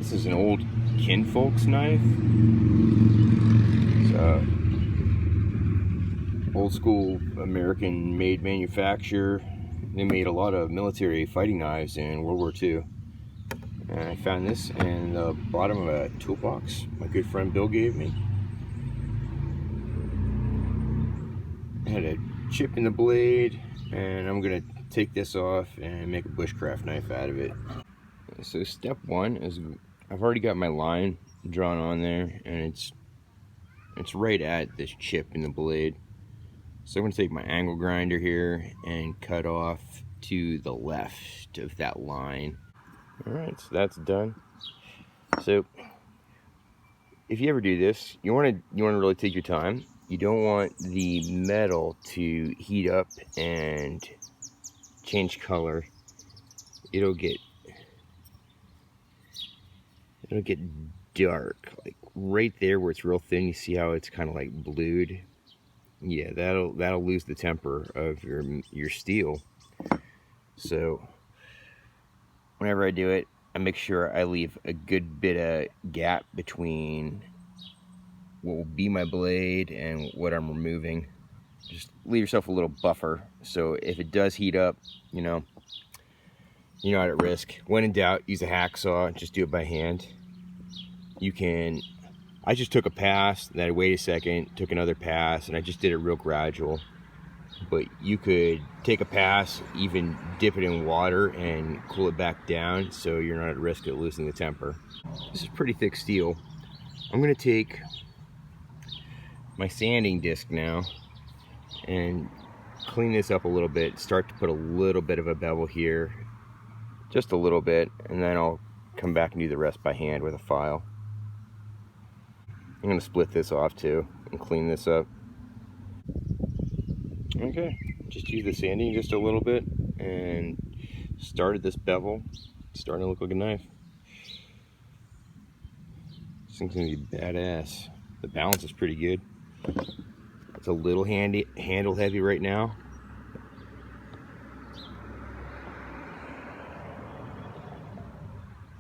This is an old Kinfolks knife. It's a old school American made manufacturer. They made a lot of military fighting knives in World War II. And I found this in the bottom of a toolbox my good friend Bill gave me. It had a chip in the blade, and I'm gonna take this off and make a bushcraft knife out of it. So step one is I've already got my line drawn on there, and it's right at this chip in the blade. So I'm going to take my angle grinder here and cut off to the left of that line. Alright, so that's done. So if you ever do this, you want to really take your time. You don't want the metal to heat up and change color. It'll get dark, like right there where it's real thin. You see how it's kind of like blued? Yeah, that'll lose the temper of your steel. So whenever I do it, I make sure I leave a good bit of gap between what will be my blade and what I'm removing. Just leave yourself a little buffer, so if it does heat up, you're not at risk. When in doubt, use a hacksaw. Just do it by hand. You can, I just took a pass, then I waited a second, took another pass, and I just did it real gradual. But you could take a pass, even dip it in water and cool it back down so you're not at risk of losing the temper. This is pretty thick steel. I'm gonna take my sanding disc now and clean this up a little bit, start to put a little bit of a bevel here, just a little bit, and then I'll come back and do the rest by hand with a file. I'm going to split this off too and clean this up. Okay, just use the sanding just a little bit and started this bevel. It's starting to look like a knife. This thing's going to be badass. The balance is pretty good. It's a little handle heavy right now.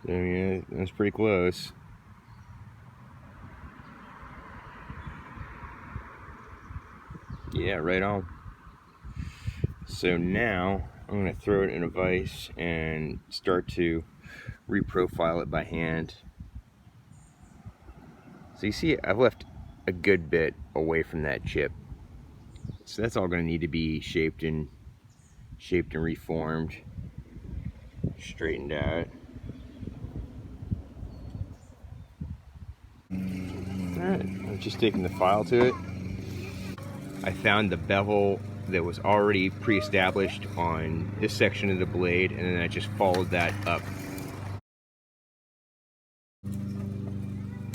So, yeah, that's pretty close. Yeah, right on. So now I'm going to throw it in a vise and start to reprofile it by hand. So you see, I've left a good bit away from that chip. So that's all going to need to be shaped and reformed, straightened out. Alright, I'm just taking the file to it. I found the bevel that was already pre-established on this section of the blade, and then I just followed that up.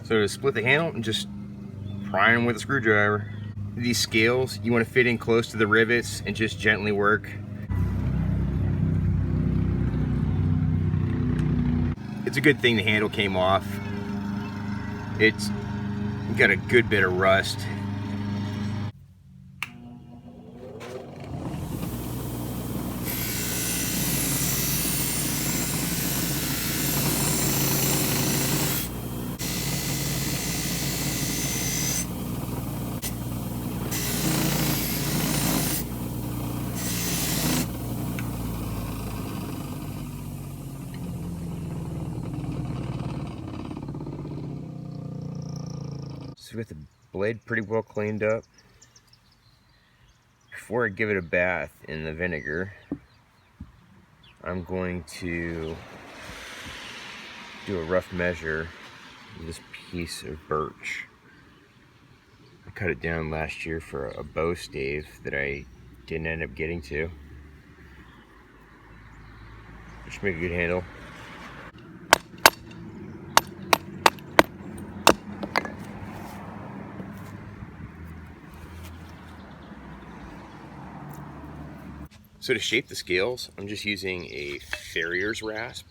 So to split the handle and just pry them with a screwdriver. These scales, you want to fit in close to the rivets and just gently work. It's a good thing the handle came off. It's got a good bit of rust. So we got the blade pretty well cleaned up. Before I give it a bath in the vinegar, I'm going to do a rough measure of this piece of birch. I cut it down last year for a bow stave that I didn't end up getting to. Just make a good handle. So to shape the scales, I'm just using a farrier's rasp.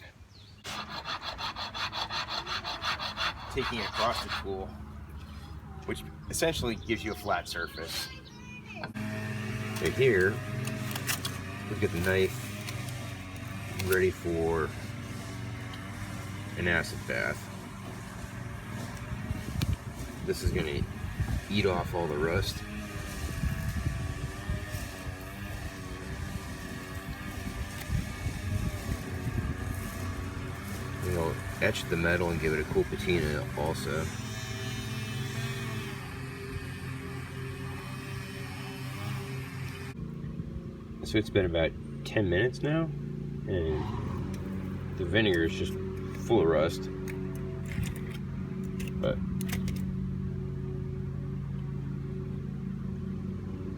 Taking it across the tool, which essentially gives you a flat surface. Right here, we've got the knife ready for an acid bath. This is gonna eat off all the rust. It'll etch the metal and give it a cool patina also. So it's been about 10 minutes now, and the vinegar is just full of rust. But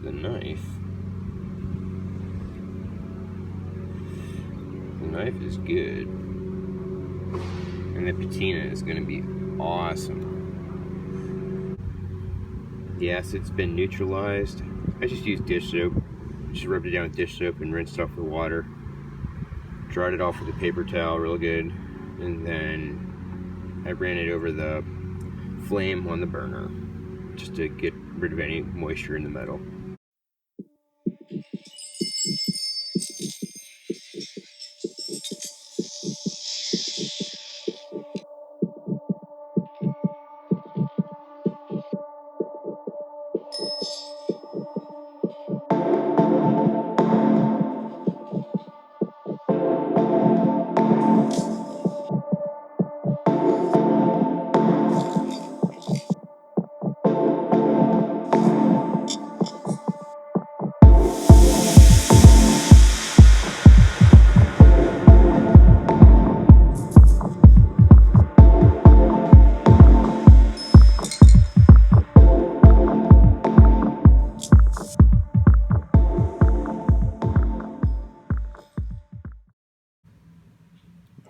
the knife is good, and the patina is going to be awesome. The acid's been neutralized. I just used dish soap. Just rubbed it down with dish soap and rinsed off with water. Dried it off with a paper towel real good, and then I ran it over the flame on the burner just to get rid of any moisture in the metal.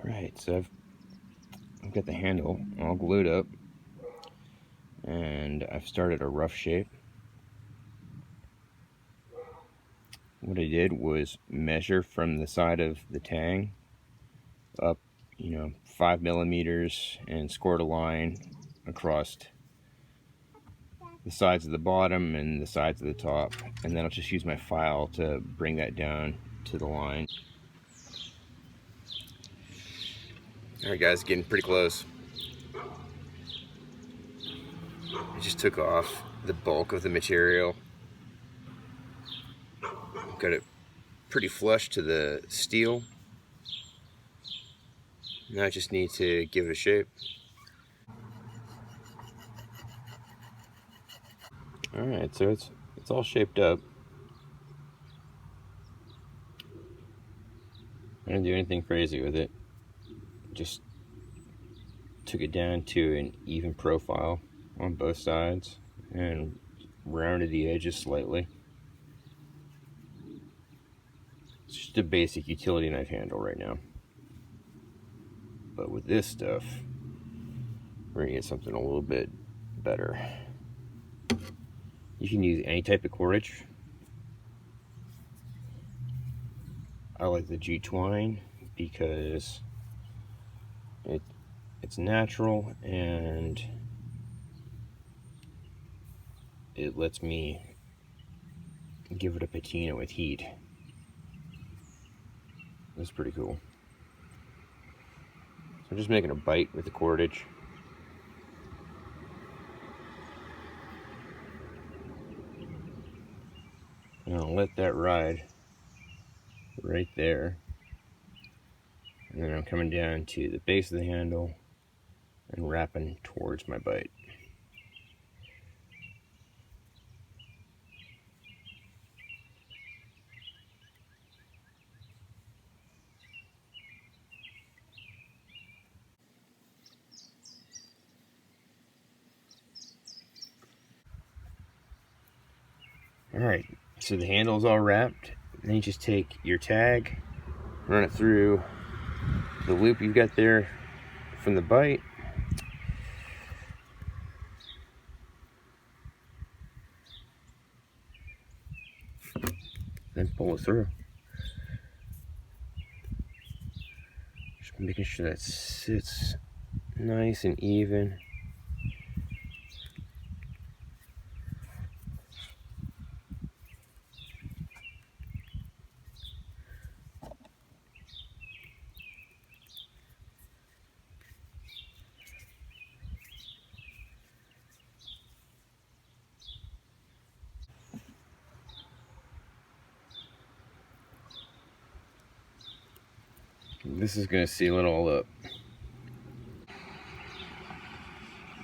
Alright, so I've got the handle all glued up, and I've started a rough shape. What I did was measure from the side of the tang up, 5 millimeters, and scored a line across the sides of the bottom and the sides of the top, and then I'll just use my file to bring that down to the line. Alright guys, getting pretty close. I just took off the bulk of the material. Got it pretty flush to the steel. Now I just need to give it a shape. Alright, so it's all shaped up. I didn't do anything crazy with it. Just took it down to an even profile on both sides and rounded the edges slightly. It's just a basic utility knife handle right now. But with this stuff, we're gonna get something a little bit better. You can use any type of cordage. I like the jute twine because it's natural and it lets me give it a patina with heat. That's pretty cool. So I'm just making a bite with the cordage. And I'll let that ride right there. And then I'm coming down to the base of the handle and wrapping towards my bite. Alright, so the handle's all wrapped. Then you just take your tag, run it through the loop you've got there from the bite. Then pull it through. Just making sure that sits nice and even. This is going to seal it all up.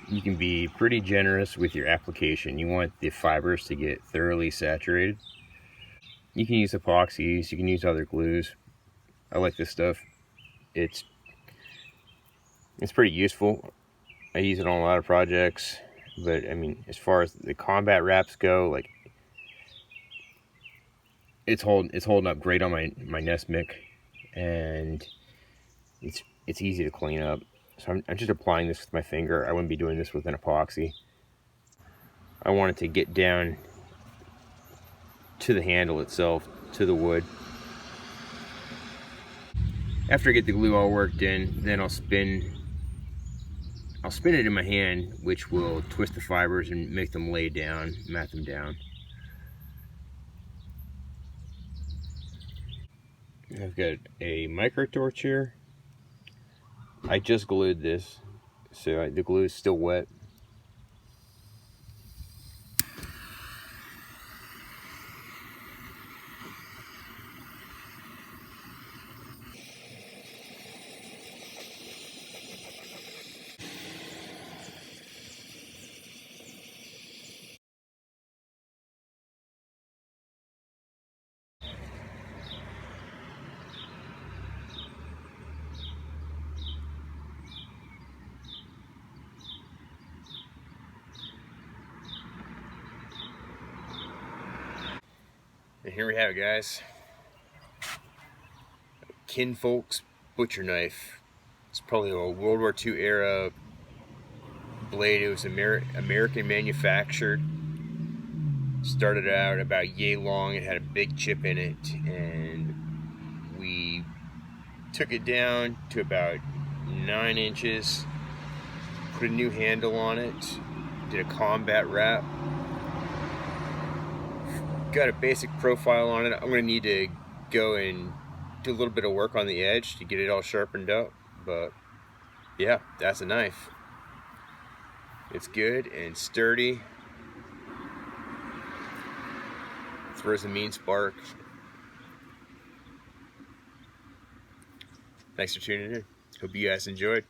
You can be pretty generous with your application. You want the fibers to get thoroughly saturated. You can use epoxies, you can use other glues. I like this stuff. It's pretty useful. I use it on a lot of projects, but I mean, as far as the combat wraps go, like it's holding up great on my Nest Mic, and it's easy to clean up. So I'm just applying this with my finger. I wouldn't be doing this with an epoxy. I want it to get down to the handle itself, to the wood. After I get the glue all worked in, then I'll spin it in my hand, which will twist the fibers and make them lay down, mat them down. I've got a micro torch here. I just glued this, so the glue is still wet. And here we have it, guys. Kinfolks butcher knife. It's probably a World War II era blade. It was American manufactured. Started out about yay long. It had a big chip in it, and we took it down to about 9 inches. Put a new handle on it. Did a combat wrap. Got a basic profile on it. I'm going to need to go and do a little bit of work on the edge to get it all sharpened up, but yeah, that's a knife. It's good and sturdy. Throws a mean spark. Thanks for tuning in. Hope you guys enjoyed.